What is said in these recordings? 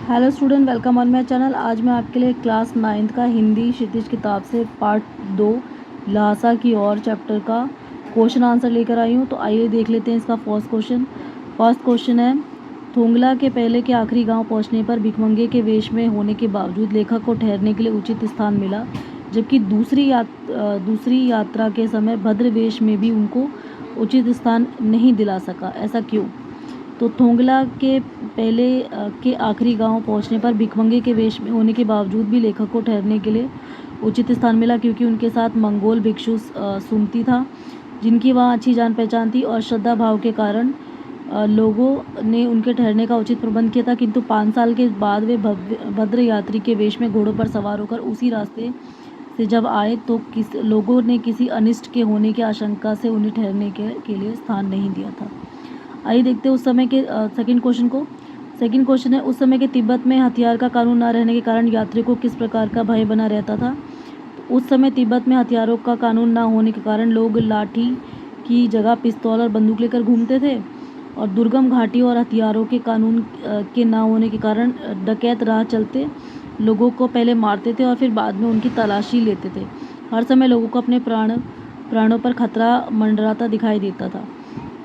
Hello student, welcome on my channel. आज मैं आपके लिए क्लास 9th का हिंदी क्षितिज किताब से पार्ट 2 लहासा की ओर चैप्टर का क्वेश्चन आंसर लेकर आई हूँ। तो आइए देख लेते हैं इसका फर्स्ट क्वेश्चन है, थोंगला के पहले के आखिरी गांव पहुंचने पर भिखमंगे के वेश में होने के बावजूद लेखक को ठहरने के लिए उचित स्थान मिला, जबकि दूसरी यात्रा के समय भद्र वेश में भी उनको उचित स्थान नहीं दिला सका। ऐसा क्यों? तो थोंगला के पहले के आखिरी गांव पहुंचने पर भिखमंगे के वेश में होने के बावजूद भी लेखक को ठहरने के लिए उचित स्थान मिला, क्योंकि उनके साथ मंगोल भिक्षु सुमती था, जिनकी वहाँ अच्छी जान पहचान थी और श्रद्धा भाव के कारण लोगों ने उनके ठहरने का उचित प्रबंध किया था। किंतु 5 साल के बाद वे भद्र यात्री के वेश में घोड़ों पर सवार होकर उसी रास्ते से जब आए तो लोगों ने किसी अनिष्ट के होने की आशंका से उन्हें ठहरने के लिए स्थान नहीं दिया था। आइए देखते हैं उस समय के सेकंड क्वेश्चन को। सेकंड क्वेश्चन है, उस समय के तिब्बत में हथियार का कानून न रहने के कारण यात्रियों को किस प्रकार का भय बना रहता था? तो उस समय तिब्बत में हथियारों का कानून न होने के कारण लोग लाठी की जगह पिस्तौल और बंदूक लेकर घूमते थे, और दुर्गम घाटी और हथियारों के कानून के न होने के कारण डकैत राह चलते लोगों को पहले मारते थे और फिर बाद में उनकी तलाशी लेते थे। हर समय लोगों को अपने प्राणों पर खतरा मंडराता दिखाई देता था।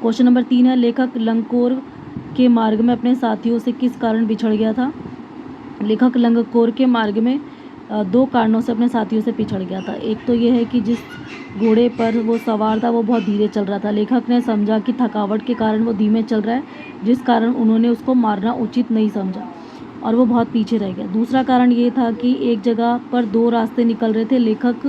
क्वेश्चन नंबर 3 है, लेखक लंगकोर के मार्ग में अपने साथियों से किस कारण बिछड़ गया था? लेखक लंगकोर के मार्ग में 2 कारणों से अपने साथियों से पिछड़ गया था। एक तो यह है कि जिस घोड़े पर वो सवार था वो बहुत धीरे चल रहा था। लेखक ने समझा कि थकावट के कारण वो धीमे चल रहा है, जिस कारण उन्होंने उसको मारना उचित नहीं समझा और वो बहुत पीछे रह गया। दूसरा कारण ये था कि एक जगह पर 2 रास्ते निकल रहे थे। लेखक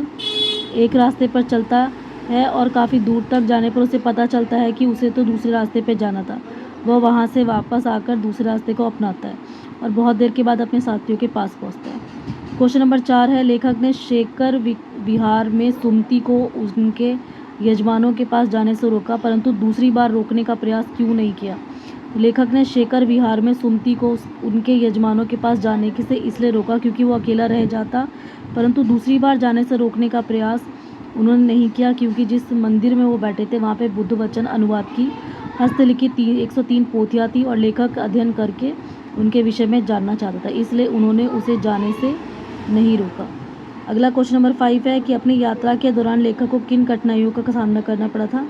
एक रास्ते पर चलता है और काफ़ी दूर तक जाने पर उसे पता चलता है कि उसे तो दूसरे रास्ते पे जाना था। वह वहाँ से वापस आकर दूसरे रास्ते को अपनाता है और बहुत देर के बाद अपने साथियों के पास पहुँचता है। क्वेश्चन नंबर 4 है, लेखक ने शेखर विहार में सुमती को उनके यजमानों के पास जाने से रोका, परंतु दूसरी बार रोकने का प्रयास क्यों नहीं किया? लेखक ने शेखर विहार में सुमती को उनके यजमानों के पास जाने से इसलिए रोका क्योंकि वो अकेला रह जाता, परंतु दूसरी बार जाने से रोकने का प्रयास उन्होंने नहीं किया क्योंकि जिस मंदिर में वो बैठे थे वहाँ पे बुद्ध वचन अनुवाद की हस्तलिखित 103 पोथियाँ थी और लेखक अध्ययन करके उनके विषय में जानना चाहता था, इसलिए उन्होंने उसे जाने से नहीं रोका। अगला क्वेश्चन नंबर 5 है कि अपनी यात्रा के दौरान लेखक को किन कठिनाइयों का सामना करना पड़ा था?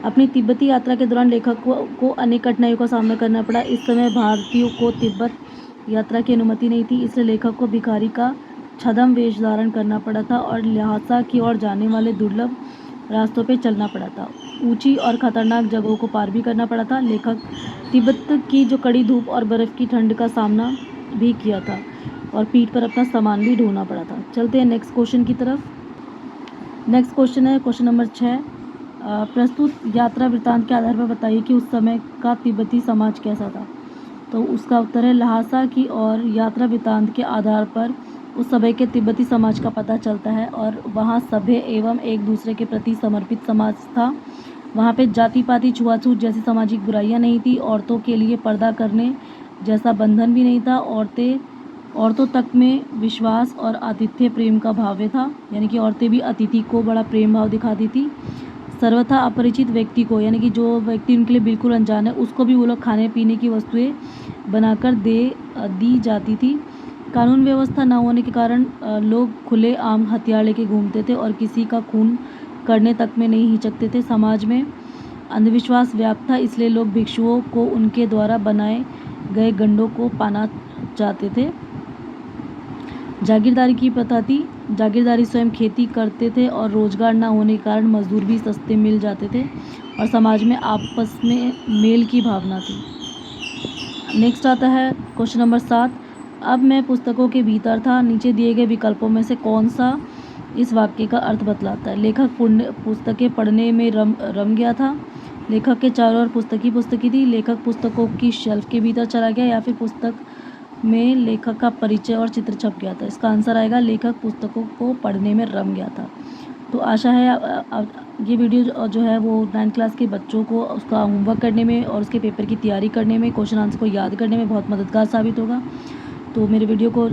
अपनी तिब्बती यात्रा के दौरान लेखक को अनेक कठिनाइयों का सामना करना पड़ा। इस समय भारतीयों को तिब्बत यात्रा की अनुमति नहीं थी, इसलिए लेखक को भिखारी का छद्म वेश धारण करना पड़ा था और ल्हासा की ओर जाने वाले दुर्लभ रास्तों पर चलना पड़ा था। ऊंची और खतरनाक जगहों को पार भी करना पड़ा था। लेखक तिब्बत की जो कड़ी धूप और बर्फ़ की ठंड का सामना भी किया था और पीठ पर अपना सामान भी ढोना पड़ा था। चलते हैं नेक्स्ट क्वेश्चन की तरफ। नेक्स्ट क्वेश्चन है क्वेश्चन नंबर 6, प्रस्तुत यात्रा वृत्तांत के आधार पर बताइए कि उस समय का तिब्बती समाज कैसा था? तो उसका उत्तर है, ल्हासा की ओर यात्रा वृत्तांत के आधार पर उस समय के तिब्बती समाज का पता चलता है और वहाँ सभ्य एवं एक दूसरे के प्रति समर्पित समाज था। वहाँ पे जाति पाति छुआछूत जैसी सामाजिक बुराइयाँ नहीं थी। औरतों के लिए पर्दा करने जैसा बंधन भी नहीं था। औरतों तक में विश्वास और आतिथ्य प्रेम का भाव था, यानी कि औरतें भी अतिथि को बड़ा प्रेम भाव दिखाती थी। सर्वथा अपरिचित व्यक्ति को, यानी कि जो व्यक्ति उनके लिए बिल्कुल अनजान है, उसको भी वो लोग खाने पीने की वस्तुएं बनाकर दी जाती थी। कानून व्यवस्था न होने के कारण लोग खुले आम हथियार लेके घूमते थे और किसी का खून करने तक में नहीं हिचकते थे। समाज में अंधविश्वास व्याप्त था, इसलिए लोग भिक्षुओं को उनके द्वारा बनाए गए गंडों को पाना चाहते थे। जागीरदारी की प्रथा थी। जागीरदारी स्वयं खेती करते थे और रोजगार न होने के कारण मजदूर भी सस्ते मिल जाते थे और समाज में आपस में मेल की भावना थी। नेक्स्ट आता है क्वेश्चन नंबर 7, अब मैं पुस्तकों के भीतर था, नीचे दिए गए विकल्पों में से कौन सा इस वाक्य का अर्थ बतलाता है? लेखक पुस्तकें पढ़ने में रम गया था। लेखक के चारों ओर पुस्तकी थी। लेखक पुस्तकों की शेल्फ के भीतर चला गया, या फिर पुस्तक में लेखक का परिचय और चित्र छप गया था। इसका आंसर आएगा, लेखक पुस्तकों को पढ़ने में रम गया था। तो आशा है ये वीडियो जो है वो 9th क्लास के बच्चों को उसका होमवर्क करने में और उसके पेपर की तैयारी करने में, क्वेश्चन आंसर को याद करने में बहुत मददगार साबित होगा। तो मेरे वीडियो को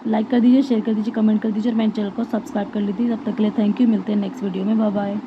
लाइक कर दीजिए, शेयर कर दीजिए, कमेंट कर दीजिए और मेरे चैनल को सब्सक्राइब कर लीजिए। तब तक के लिए थैंक यू। मिलते हैं नेक्स्ट वीडियो में। Bye bye.